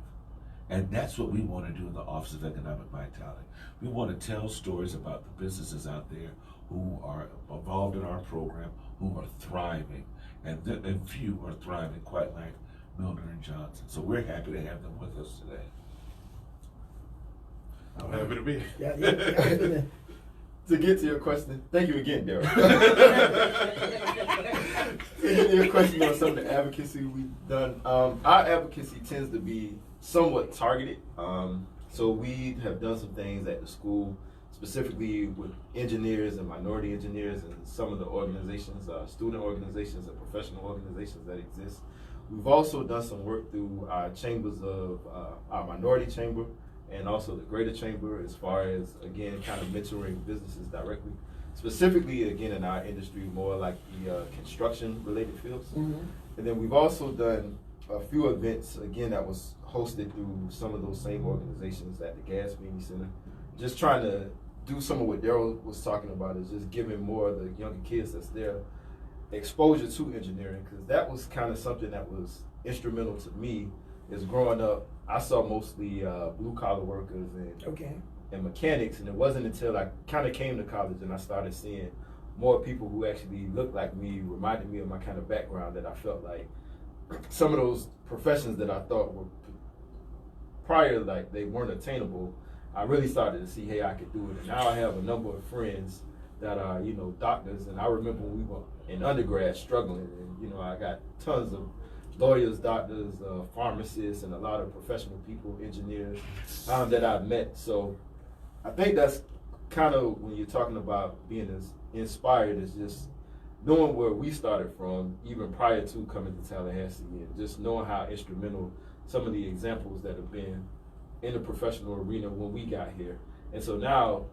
And that's what we want to do in the Office of Economic Vitality. We want to tell stories about the businesses out there who are involved in our program, who are thriving, and few are thriving, quite like Milner and Johnson. So we're happy to have them with us today. I'm happy to be here. Yeah. To get to your question, thank you again, Darryl. To get to your question on some of the advocacy we've done, our advocacy tends to be somewhat targeted. So we have done some things at the school, specifically with engineers and minority engineers and some of the organizations, student organizations and professional organizations that exist. We've also done some work through our chambers of our minority chamber and also the greater chamber, as far as, again, kind of mentoring businesses directly, specifically, again, in our industry, more like the construction related fields. Mm-hmm. And then we've also done a few events, again, that was hosted through some of those same organizations at the Gas Media Center, just trying to do some of what Darryl was talking about, is just giving more of the younger kids that's there exposure to engineering, because that was kind of something that was instrumental to me. Is growing up, I saw mostly blue collar workers and mechanics, and it wasn't until I kind of came to college and I started seeing more people who actually looked like me, reminded me of my kind of background, that I felt like some of those professions that I thought were prior, like they weren't attainable, I really started to see, hey, I could do it. And now I have a number of friends that are, doctors, and I remember when we were in undergrad struggling, and I got tons of lawyers, doctors, pharmacists, and a lot of professional people, engineers, that I've met. So I think that's kind of, when you're talking about being as inspired, is just knowing where we started from, even prior to coming to Tallahassee, and just knowing how instrumental some of the examples that have been in the professional arena when we got here. And so now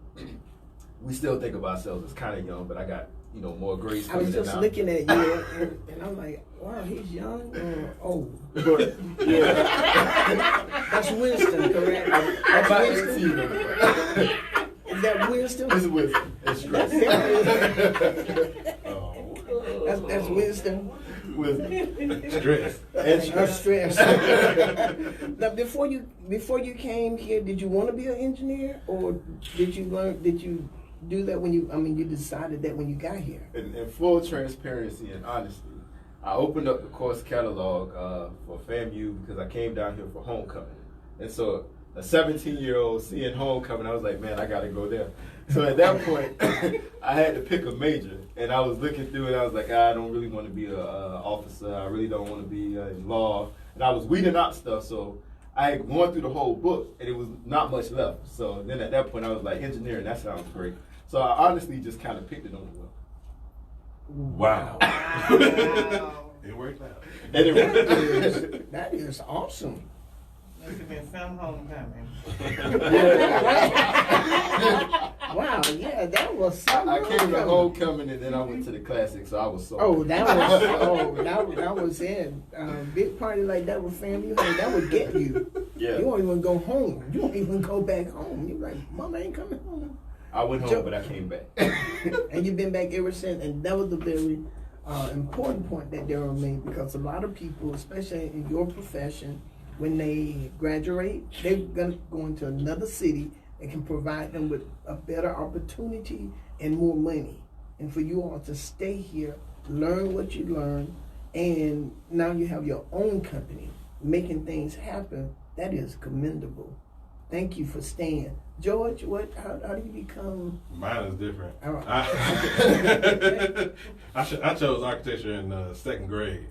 we still think of ourselves as kind of young, but I got more grace. I was just looking at you, and I'm like, wow, he's young or old. But, yeah. That's wisdom, correct? That's wisdom. Is that wisdom? It's wisdom. It's stress. That's wisdom. Wisdom. Stress. And Stress. Now, before you came here, did you want to be an engineer, or did you do that when you decided that when you got here? In full transparency and honesty, I opened up the course catalog for FAMU because I came down here for homecoming. And so a 17-year-old seeing homecoming, I was like, man, I got to go there. So at that point, I had to pick a major. And I was looking through it, I was like, I don't really want to be an officer. I really don't want to be in law. And I was weeding out stuff, so I had gone through the whole book, and it was not much left. So then at that point, I was like, engineering, that sounds great. So I honestly just kind of picked it on the whim. Wow. It worked out. And it worked. That is awesome. Must have been some homecoming. Wow, yeah, that was something. I came to homecoming, and then I went to the classic, so I was so. Oh, that was it. Big party like that with family, that would get you. Yeah. You won't even go home. You won't even go back home. You're like, Mama ain't coming home. I went home, but I came back. And you've been back ever since. And that was a very important point that Darryl made, because a lot of people, especially in your profession, when they graduate, they're going to go into another city that can provide them with a better opportunity and more money. And for you all to stay here, learn what you learn, and now you have your own company making things happen. That is commendable. Thank you for staying. George, how do you become? Mine is different. All right. I chose architecture in 2nd grade.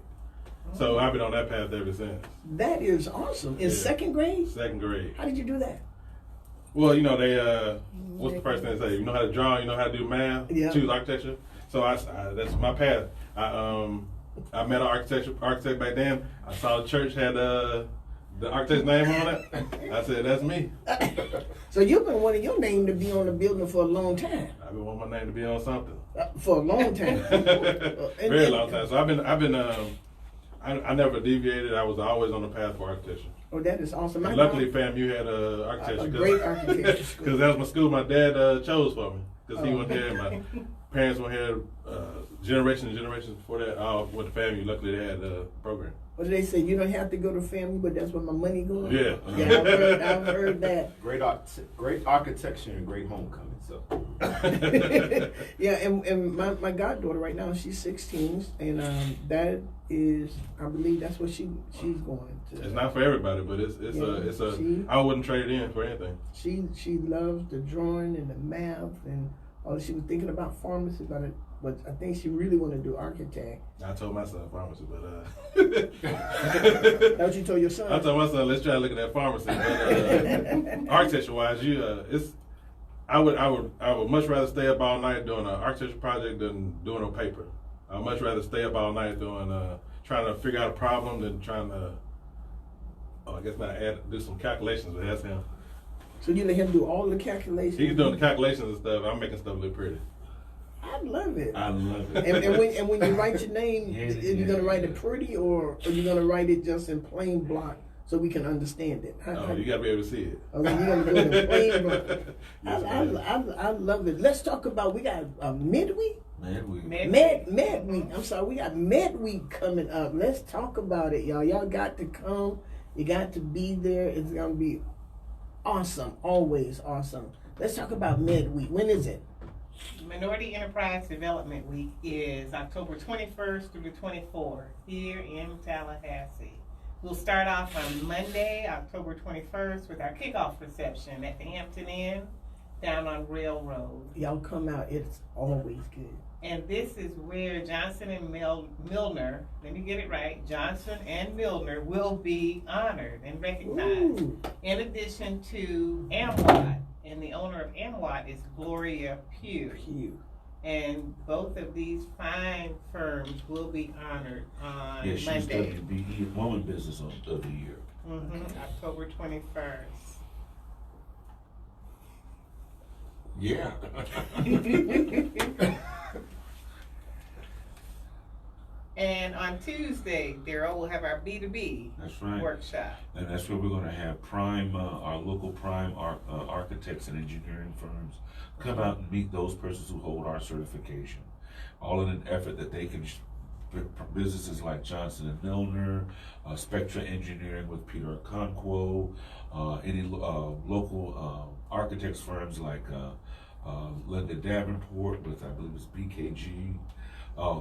So I've been on that path ever since. That is awesome. In 2nd grade? 2nd grade. How did you do that? Well, you know, they, what's the first thing they say? You know how to draw, you know how to do math, Yeah. choose architecture. So I that's my path. I met an architect back then. I saw the church had the architect's name on it. I said, that's me. So you've been wanting your name to be on the building for a long time. I've been wanting my name to be on something. For a long time. Very long time. So I've been I never deviated. I was always on the path for architecture. Oh, that is awesome. And luckily, fam, you had architecture. A great architecture school. Because that was my school my dad chose for me. Because he went here, my parents went here, generations and generations before that, all went to FAMU. Luckily, they had a program. What do they say? You don't have to go to family, but that's where my money goes? Yeah. Yeah, I've heard that. Great architecture and great homecoming. So. Yeah, and my goddaughter right now, she's 16, and that is, I believe that's what she's going to. It's not for everybody, but I wouldn't trade it in for anything. She loves the drawing and the math, and she was thinking about pharmacy, but I think she really want to do architect. I told my son pharmacy, but That's what you told your son? I told my son, let's try to look at that pharmacy. But architecture wise, I would much rather stay up all night doing an architecture project than doing a paper. I'd much rather stay up all night doing trying to figure out a problem than trying to do some calculations, but that's him. So you let him do all the calculations? He's doing the calculations and stuff. I'm making stuff look pretty. I love it. I love it. And when you write your name, are you gonna write it pretty, or are you gonna write it just in plain block so we can understand it? You gotta be able to see it. Okay, you're gonna do it in plain block. Yes, I love it. Let's talk about, we got midweek. Midweek. I'm sorry, we got midweek coming up. Let's talk about it, y'all. Y'all got to come. You got to be there. It's gonna be awesome. Always awesome. Let's talk about midweek. When is it? Minority Enterprise Development Week is October 21st through the 24th here in Tallahassee. We'll start off on Monday, October 21st with our kickoff reception at the Hampton Inn down on Railroad. Y'all come out. It's always good. And this is where Johnson and Milner, let me get it right, Johnson and Milner will be honored and recognized. Ooh. In addition to AMWAT, and the owner of AMWAT is Gloria Pugh. And both of these fine firms will be honored on She's Monday. WBE Woman Business of the Year. October 21st. Yeah. And on Tuesday, Darryl, we'll have our B2B That's right. workshop. And that's where we're going to have prime, our local prime architects and engineering firms come out and meet those persons who hold our certification. All in an effort that they can, businesses like Johnson and Milner, Spectra Engineering with Peter Okonkwo, any local architects firms like Linda Davenport with, I believe it's BKG.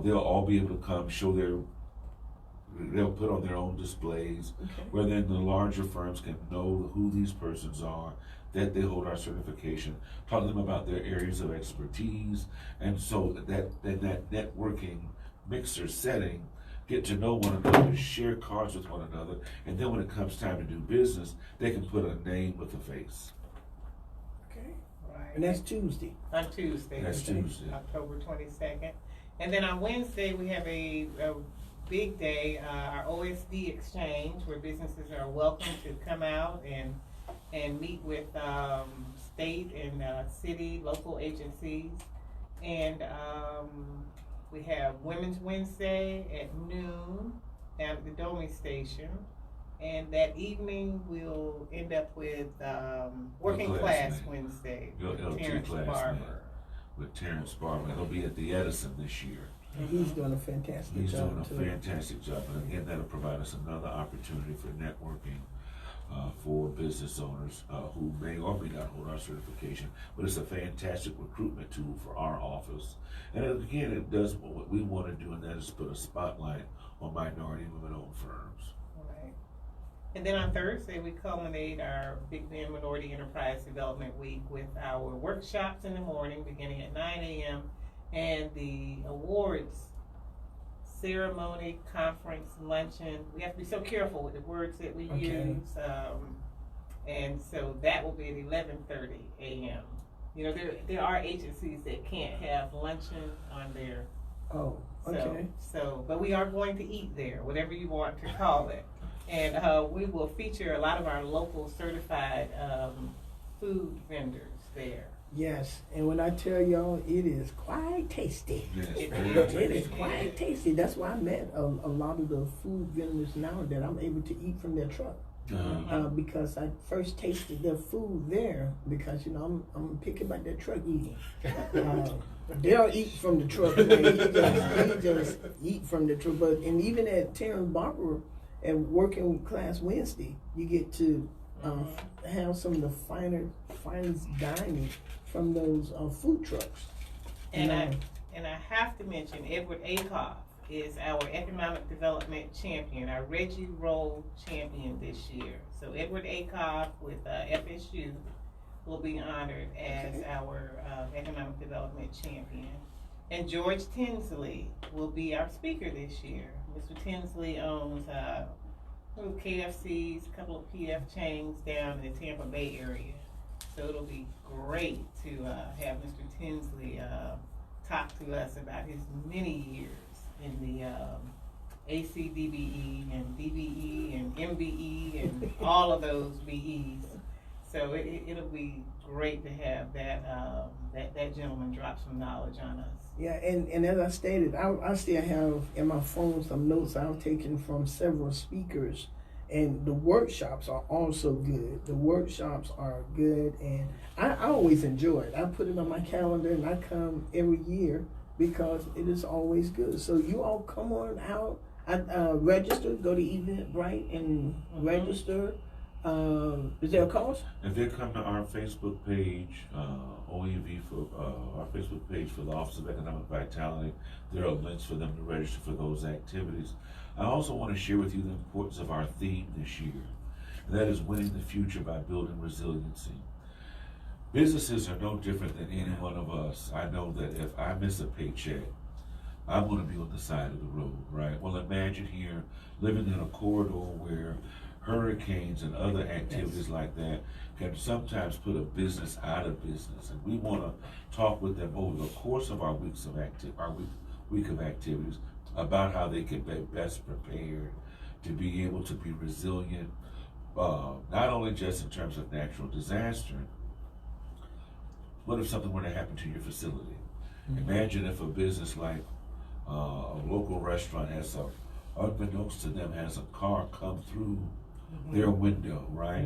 They'll all be able to come show they'll put on their own displays, where then the larger firms can know who these persons are, that they hold our certification, talk to them about their areas of expertise, and so that networking mixer setting, get to know one another, share cards with one another, and then when it comes time to do business, they can put a name with a face. Okay. Right. And that's Tuesday. On Tuesday. That's Tuesday. October 22nd. And then on Wednesday, we have a big day, our OSD exchange, where businesses are welcome to come out and meet with state and city, local agencies. And we have Women's Wednesday at noon down at the Domi Station. And that evening, we'll end up with Working Class Wednesday with Terrence Barber. With Terrence Barber. He'll be at the Edison this year. And he's doing a fantastic job. He's doing a fantastic job. And again, that'll provide us another opportunity for networking for business owners who may or may not hold our certification, but it's a fantastic recruitment tool for our office. And again, it does what we want to do, and that is put a spotlight on minority and women-owned firms. Right. And then on Thursday, we culminate our Big Bend Minority Enterprise Development Week with our workshops in the morning, beginning at 9 a.m., and the awards ceremony, conference, luncheon. We have to be so careful with the words that we use. And so that will be at 11:30 a.m. You know, there are agencies that can't have luncheon on their. Oh, okay. So, but we are going to eat there, whatever you want to call it. And we will feature a lot of our local certified food vendors there. Yes, and when I tell y'all, it is quite tasty. Yes, It is quite tasty. That's why I met a lot of the food vendors now that I'm able to eat from their truck. Because I first tasted their food there because, you know, I'm picky about their truck eating. They'll eat from the truck. He just eat from the truck. But, and even at Terrence Barber at Working Class Wednesday, you get to have some of the finest dining from those food trucks. And I have to mention Edward Akoff is our economic development champion, our Reggie Roll champion this year. So Edward Akoff with FSU will be honored as our economic development champion. And George Tinsley will be our speaker this year. Mr. Tinsley owns KFCs, a couple of PF chains down in the Tampa Bay area. So it'll be great to have Mr. Tinsley talk to us about his many years in the ACDBE and DBE and MBE and all of those BEs. So it'll be great to have that gentleman drop some knowledge on us. Yeah, and as I stated, I still have in my phone some notes I've taken from several speakers, and the workshops are also good. The workshops are good, and I always enjoy it. I put it on my calendar, and I come every year because it is always good. So you all come on out, register, go to Eventbrite and register. Is there a cost? If they come to our Facebook page, OEV for our Facebook page for the Office of Economic Vitality, there are links for them to register for those activities. I also want to share with you the importance of our theme this year, and that is winning the future by building resiliency. Businesses are no different than any one of us. I know that if I miss a paycheck, I'm going to be on the side of the road, right? Well, imagine here living in a corridor where hurricanes and other activities like that can sometimes put a business out of business, and we want to talk with them over the course of our week of activities about how they can be best prepared to be able to be resilient, not only just in terms of natural disaster. What if something were to happen to your facility? Imagine if a business like a local restaurant has unbeknownst to them, has a car come through their window, right?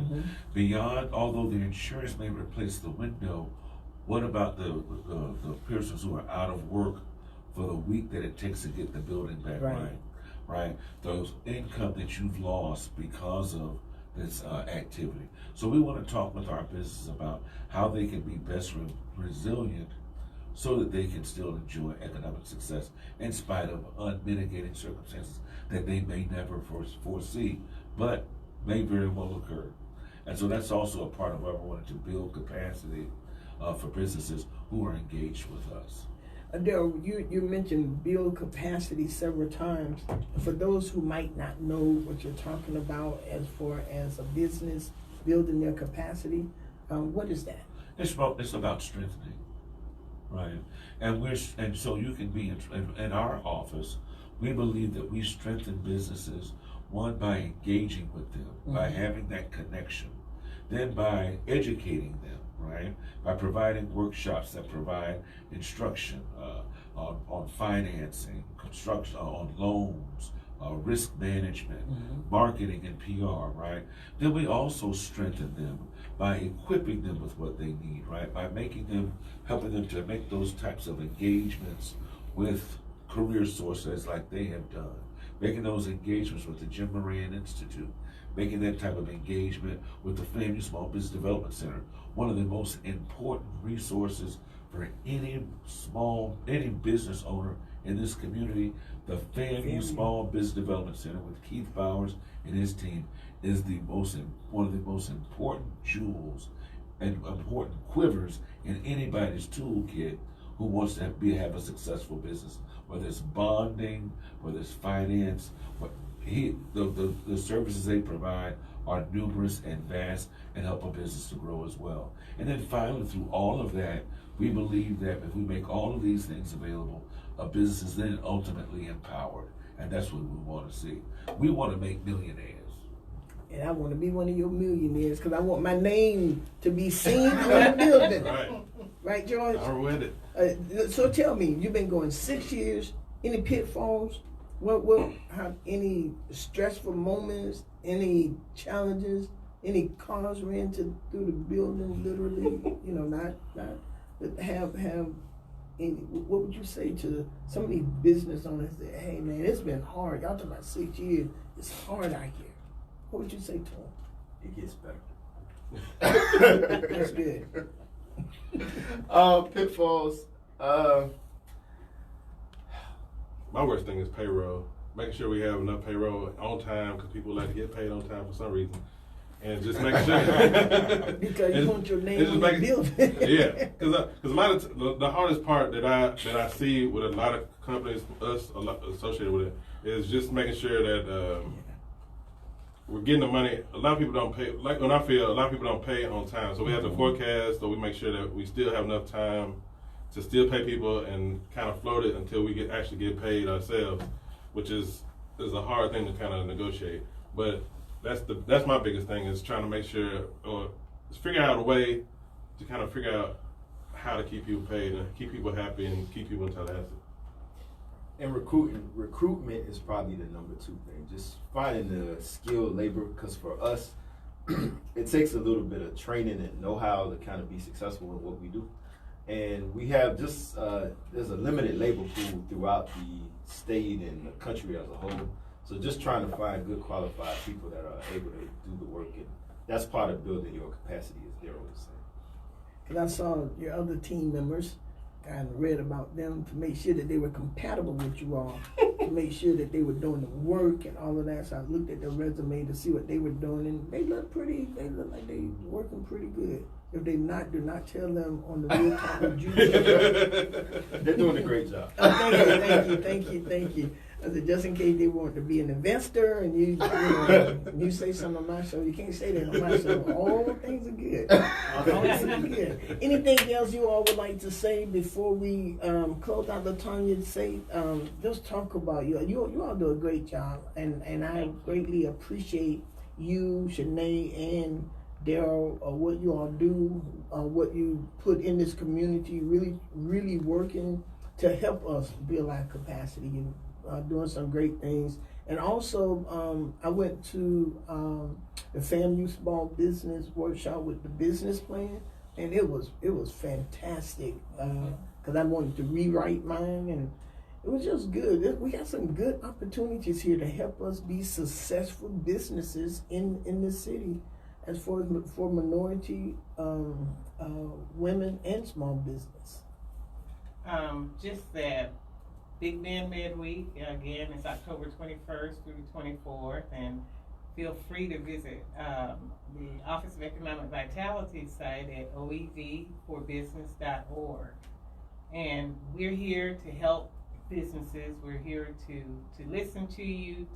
Beyond, although the insurance may replace the window, what about the persons who are out of work for the week that it takes to get the building back right? Those income that you've lost because of this activity. So we want to talk with our business about how they can be best resilient so that they can still enjoy economic success in spite of unmitigated circumstances that they may never foresee, but may very well occur. And so that's also a part of why we wanted to build capacity for businesses who are engaged with us. Darryl, you mentioned build capacity several times. For those who might not know what you're talking about as a business building their capacity, what is that? It's about strengthening, right? And so you can be in our office. We believe that we strengthen businesses, one, by engaging with them, by having that connection, then by educating them, right? By providing workshops that provide instruction on financing, construction, on loans, risk management, marketing and PR, right? Then we also strengthen them by equipping them with what they need, right? By helping them to make those types of engagements with career sources like they have done, making those engagements with the Jim Moran Institute, making that type of engagement with the Family Small Business Development Center, one of the most important resources for any business owner in this community. The Family Small Business Development Center with Keith Bowers and his team is one of the most important jewels and important quivers in anybody's toolkit who wants to have a successful business, whether it's bonding, whether it's finance. The services they provide are numerous and vast and help a business to grow as well. And then finally, through all of that, we believe that if we make all of these things available, a business is then ultimately empowered. And that's what we want to see. We want to make millionaires. And I want to be one of your millionaires because I want my name to be seen on the building. Right. Right, George? I'm with it. So tell me, you've been going 6 years. Any pitfalls? Any stressful moments? Any challenges? Any cars ran through the building, literally? But have any? What would you say to some of these business owners that, hey man, it's been hard. Y'all talking about 6 years. It's hard out here. What would you say to them? It gets better. That's good. Pitfalls. My worst thing is payroll. Making sure we have enough payroll on time because people like to get paid on time for some reason. And just making sure. Because you want your name on the building. Yeah, because a lot of the hardest part that I see with a lot of companies, associated with it, is just making sure that we're getting the money. A lot of people don't pay. Like when I feel, a lot of people don't pay on time. So we have to forecast, so we make sure that we still have enough time to still pay people and kind of float it until we actually get paid ourselves, which is a hard thing to kind of negotiate. But that's my biggest thing, is trying to make sure, or figure out a way to kind of figure out how to keep people paid and keep people happy and keep people in Tallahassee. And recruitment is probably the number 2 thing. Just finding the skilled labor, because for us, it takes a little bit of training and know-how to kind of be successful in what we do. And we have just, there's a limited labor pool throughout the state and the country as a whole. So just trying to find good qualified people that are able to do the work, and that's part of building your capacity, as Darryl was saying. Because I saw your other team members and read about them to make sure that they were compatible with you all, to make sure that they were doing the work and all of that. So I looked at their resume to see what they were doing, and they look like they working pretty good. If they not, do not tell them on the real talk with Judy. They're doing a great job. Oh, thank you. I said, just in case they want to be an investor and you say something on my show, you can't say that on my show. All things are good. All things are good. Anything else you all would like to say before we close out? LaTanya, just talk about you. You all do a great job, and I greatly appreciate you, Shanae, and Darryl, what you all do, what you put in this community, really working to help us build our capacity and doing some great things. And also, I went to the FAMU Small Business Workshop with the business plan, and it was fantastic because I wanted to rewrite mine, and it was just good. We got some good opportunities here to help us be successful businesses in this city, as for minority women and small business. Just that Big Bend Midweek, again, it's October 21st through the 24th, and feel free to visit the Office of Economic Vitality site at oevforbusiness.org. And we're here to help businesses. We're here to listen to you,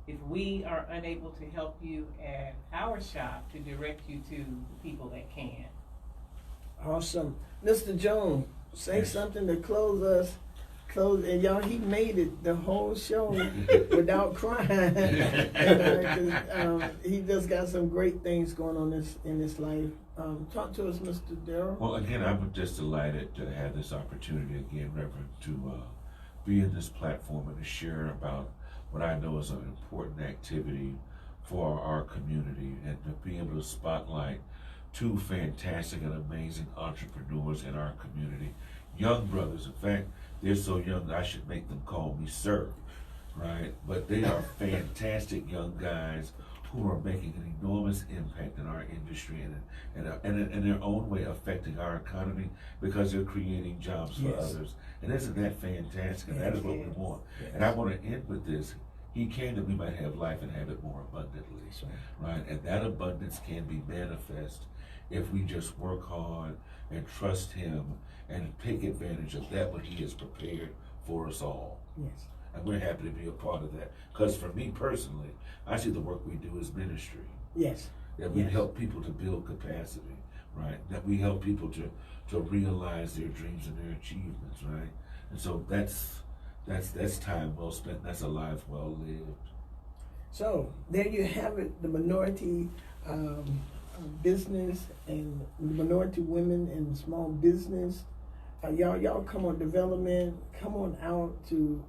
if we are unable to help you at our shop, to direct you to the people that can. Awesome. Mr. Jones, say something to close us. And y'all, he made it the whole show without crying. He just got some great things going on in his life. Talk to us, Mr. Darryl. Well, again, I'm just delighted to have this opportunity again, Reverend, to be in this platform and to share about what I know is an important activity for our community, and to be able to spotlight 2 fantastic and amazing entrepreneurs in our community. Young brothers, in fact, they're so young I should make them call me sir, right? But they are fantastic young guys who are making an enormous impact in our industry and in their own way affecting our economy because they're creating jobs for others. And isn't that fantastic? And that is what we want. And I want to end with this. He came that we might have life and have it more abundantly, right? And that abundance can be manifest if we just work hard and trust Him and take advantage of that what He has prepared for us all. Yes. And we're happy to be a part of that. Because for me personally, I see the work we do as ministry. Yes. That we help people to build capacity, right? That we help people to realize their dreams and their achievements, right? And so that's time well spent. That's a life well lived. So there you have it, the minority business and the minority women in small business. Y'all come on development, come on out to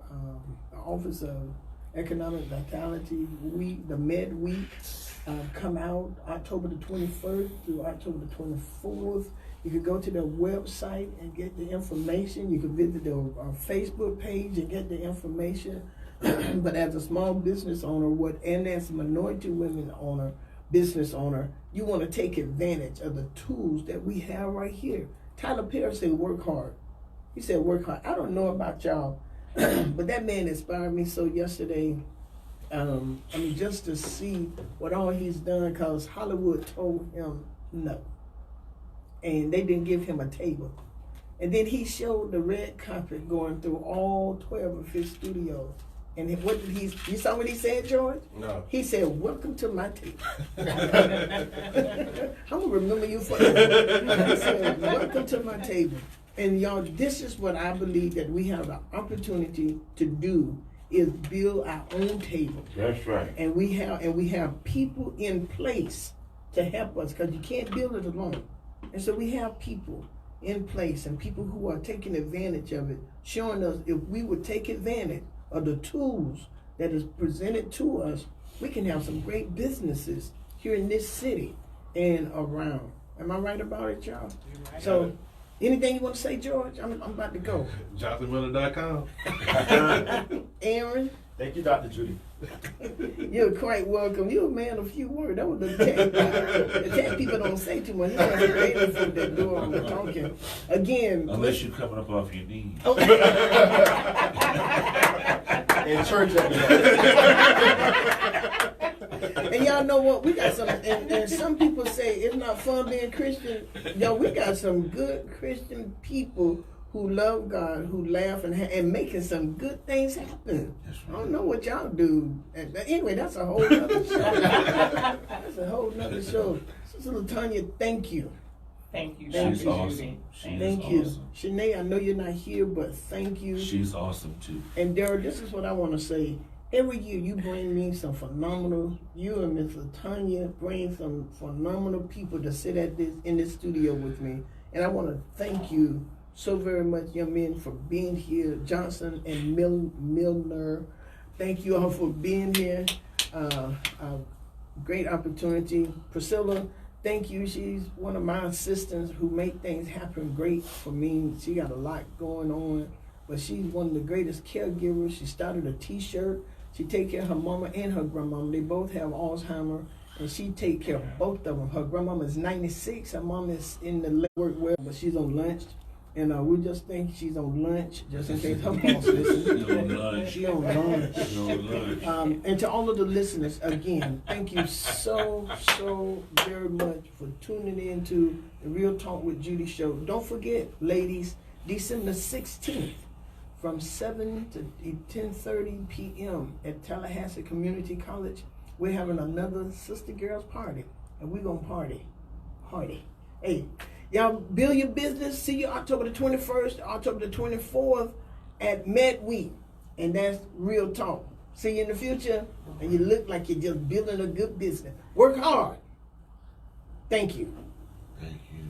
the Office of Economic Vitality Week, the Med Week. Come out October the 21st through October the 24th. You can go to their website and get the information. You can visit their Facebook page and get the information. But as a small business owner, and as a minority women owner, business owner, you want to take advantage of the tools that we have right here. Tyler Perry said, work hard. He said, work hard. I don't know about y'all, but that man inspired me so yesterday. Just to see what all he's done, because Hollywood told him no. And they didn't give him a table. And then he showed the red carpet going through all 12 of his studios. And what did you saw what he said, George? No. He said, welcome to my table. I'm going to remember you forever. He said, welcome to my table. And y'all, this is what I believe that we have the opportunity to do, is build our own table. That's right. And we have people in place to help us, because you can't build it alone. And so we have people in place and people who are taking advantage of it, showing us if we would take advantage of the tools that is presented to us, we can have some great businesses here in this city and around. Am I right about it, y'all? Right. So, anything you want to say, George? I'm about to go. JohnsonMiller.com. Aaron? Thank you, Dr. Judy. You're quite welcome. You're a man of few words. That was the tech people don't say too much. You're creative for that door on the talking. Again. Unless you're coming up off your knees. In church And y'all know what? We got some, and some people say it's not fun being Christian. Yo, we got some good Christian people who love God, who laugh and making some good things happen. I don't know what y'all do. Anyway, that's a whole other show. That's a whole other show. Sister LaTanya, thank you. Thank you, She's Dr. awesome. Judy. Thank you. Shanae, I know you're not here, but thank you. She's awesome too. And Darryl, this is what I want to say. Every year you bring me some phenomenal, you and Miss LaTanya bring some phenomenal people to sit in this studio with me. And I want to thank you so very much, young men, for being here. Johnson and Milner, thank you all for being here. Great opportunity. Priscilla, thank you. She's one of my assistants who make things happen great for me. She got a lot going on, but she's one of the greatest caregivers. She started a t-shirt. She take care of her mama and her grandmama. They both have Alzheimer's, and she take care of both of them. Her grandmama is 96. Her mom is in the work well, but she's on lunch. And we just think she's on lunch, just in case her boss listens. She on lunch. She on lunch. She on lunch. And to all of the listeners, again, thank you so very much for tuning in to the Real Talk with Judy show. Don't forget, ladies, December 16th from 7 to 10:30 p.m. at Tallahassee Community College, we're having another Sister Girls party, and we're going to party. Hey, y'all build your business. See you October the 21st, October the 24th at Med Week. And that's Real Talk. See you in the future, and you look like you're just building a good business. Work hard. Thank you. Thank you.